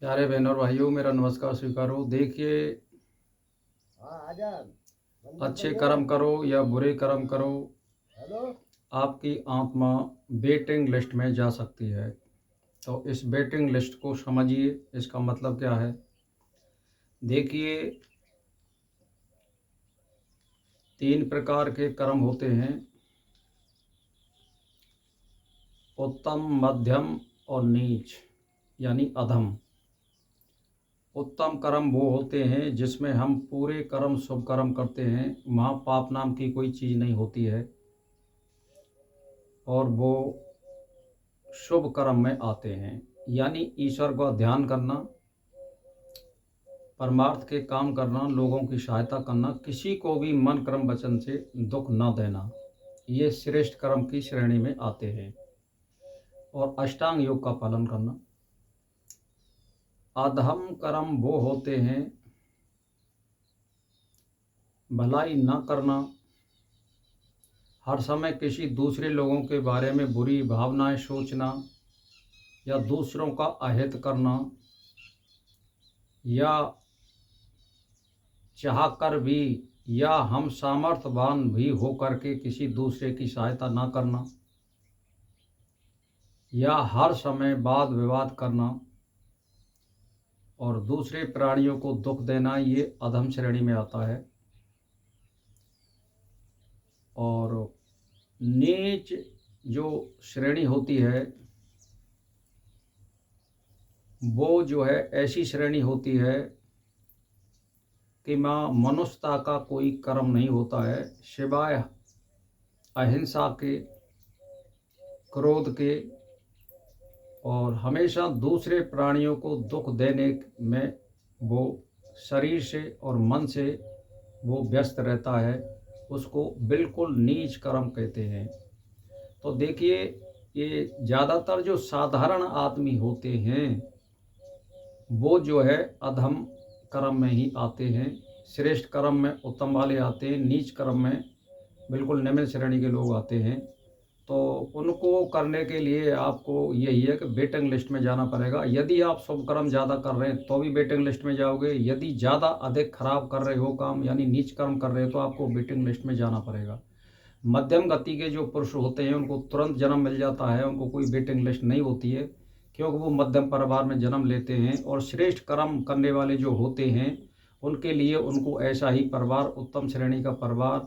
प्यारे बहनों और भाइयों, मेरा नमस्कार स्वीकारो। देखिए, हाँ आजान। मंदिर अच्छे पर गए। कर्म करो या बुरे कर्म करो, हेलो। आपकी आत्मा वेटिंग लिस्ट में जा सकती है। तो इस वेटिंग लिस्ट को समझिए, इसका मतलब क्या है। देखिए, 3 प्रकार के कर्म होते हैं: उत्तम, मध्यम और नीच, यानी अधम। उत्तम कर्म वो होते हैं जिसमें हम पूरे कर्म शुभ कर्म करते हैं, वहाँ पाप नाम की कोई चीज़ नहीं होती है, और वो शुभ कर्म में आते हैं। यानी ईश्वर का ध्यान करना, परमार्थ के काम करना, लोगों की सहायता करना, किसी को भी मन कर्म वचन से दुख न देना, ये श्रेष्ठ कर्म की श्रेणी में आते हैं। और अष्टांग योग का पालन करना। अधम कर्म वो होते हैं: भलाई न करना, हर समय किसी दूसरे लोगों के बारे में बुरी भावनाएं सोचना, या दूसरों का अहित करना, या चाह कर भी या हम सामर्थ्यवान भी होकर के किसी दूसरे की सहायता ना करना, या हर समय वाद विवाद करना और दूसरे प्राणियों को दुख देना, ये अधम श्रेणी में आता है। और नीच जो श्रेणी होती है, वो जो है ऐसी श्रेणी होती है कि माँ मनुष्यता का कोई कर्म नहीं होता है सिवाय अहिंसा के, क्रोध के, और हमेशा दूसरे प्राणियों को दुख देने में वो शरीर से और मन से वो व्यस्त रहता है। उसको बिल्कुल नीच कर्म कहते हैं। तो देखिए, ये ज़्यादातर जो साधारण आदमी होते हैं वो जो है अधम कर्म में ही आते हैं, श्रेष्ठ कर्म में उत्तम वाले आते हैं, नीच कर्म में बिल्कुल निम्न श्रेणी के लोग आते हैं। तो उनको करने के लिए आपको यही है कि वेटिंग लिस्ट में जाना पड़ेगा। यदि आप शुभ कर्म ज़्यादा कर रहे हैं तो भी वेटिंग लिस्ट में जाओगे, यदि ज़्यादा अधिक खराब कर रहे हो काम यानी नीच कर्म कर रहे हो तो आपको वेटिंग लिस्ट में जाना पड़ेगा। मध्यम गति के जो पुरुष होते हैं उनको तुरंत जन्म मिल जाता है, उनको कोई वेटिंग लिस्ट नहीं होती है, क्योंकि वो मध्यम परिवार में जन्म लेते हैं। और श्रेष्ठ कर्म करने वाले जो होते हैं उनके लिए उनको ऐसा ही परिवार, उत्तम श्रेणी का परिवार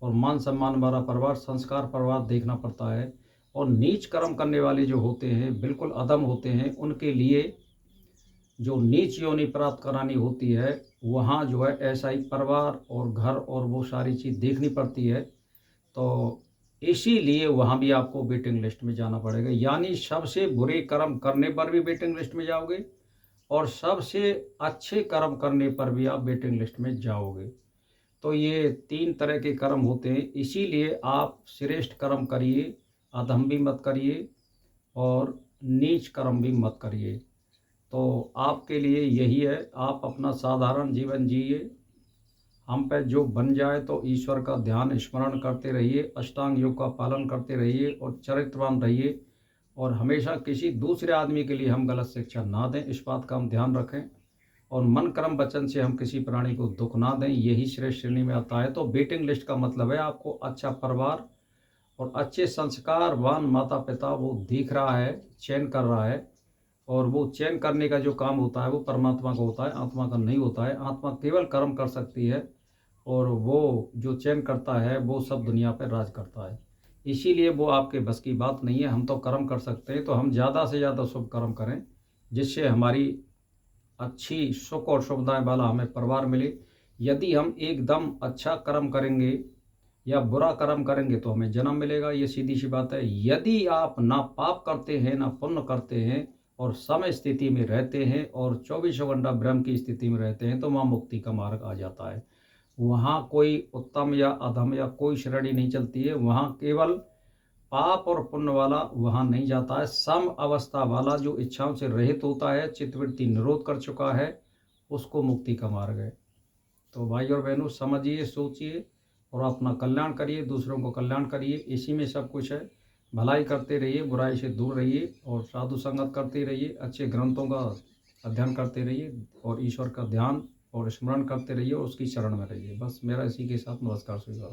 और मान सम्मान वाला परिवार, संस्कार परिवार देखना पड़ता है। और नीच कर्म करने वाले जो होते हैं, बिल्कुल अधम होते हैं, उनके लिए जो नीच योनि प्राप्त करानी होती है, वहाँ जो है ऐसा ही परिवार और घर और वो सारी चीज़ देखनी पड़ती है। तो इसीलिए वहाँ भी आपको वेटिंग लिस्ट में जाना पड़ेगा। यानी सबसे बुरे कर्म करने पर भी वेटिंग लिस्ट में जाओगे, और सबसे अच्छे कर्म करने पर भी आप वेटिंग लिस्ट में जाओगे। तो ये 3 तरह के कर्म होते हैं, इसीलिए आप श्रेष्ठ कर्म करिए, अधम भी मत करिए और नीच कर्म भी मत करिए। तो आपके लिए यही है, आप अपना साधारण जीवन जिए। हम पे जो बन जाए तो ईश्वर का ध्यान स्मरण करते रहिए, अष्टांग योग का पालन करते रहिए और चरित्रवान रहिए। और हमेशा किसी दूसरे आदमी के लिए हम गलत शिक्षा ना दें, इस बात का हम ध्यान रखें। और मन कर्म वचन से हम किसी प्राणी को दुख ना दें, यही श्रेष्ठ श्रेणी में आता है। तो वेटिंग लिस्ट का मतलब है आपको अच्छा परिवार और अच्छे संस्कारवान माता पिता वो दिख रहा है, चयन कर रहा है। और वो चयन करने का जो काम होता है वो परमात्मा का होता है, आत्मा का नहीं होता है। आत्मा केवल कर्म कर सकती है, और वो जो चयन करता है वो सब दुनिया पर राज करता है। इसीलिए वो आपके बस की बात नहीं है। हम तो कर्म कर सकते हैं, तो हम ज़्यादा से ज़्यादा शुभ कर्म करें, जिससे हमारी अच्छी सुख और सुविधाएं वाला हमें परिवार मिले। यदि हम एकदम अच्छा कर्म करेंगे या बुरा कर्म करेंगे तो हमें जन्म मिलेगा, ये सीधी सी बात है। यदि आप ना पाप करते हैं ना पुण्य करते हैं और समय स्थिति में रहते हैं और 24 घंटा ब्रह्म की स्थिति में रहते हैं, तो वहाँ मुक्ति का मार्ग आ जाता है। वहाँ कोई उत्तम या अधम या कोई श्रेणी नहीं चलती है, वहाँ केवल पाप और पुण्य वाला वहाँ नहीं जाता है। सम अवस्था वाला जो इच्छाओं से रहित होता है, चित्तवृत्ति निरोध कर चुका है, उसको मुक्ति का मार्ग है। तो भाई और बहनों, समझिए, सोचिए और अपना कल्याण करिए, दूसरों को कल्याण करिए, इसी में सब कुछ है। भलाई करते रहिए, बुराई से दूर रहिए और साधु संगत करते रहिए, अच्छे ग्रंथों का अध्ययन करते रहिए और ईश्वर का ध्यान और स्मरण करते रहिए और उसकी शरण में रहिए। बस मेरा इसी के साथ नमस्कार स्वीकार।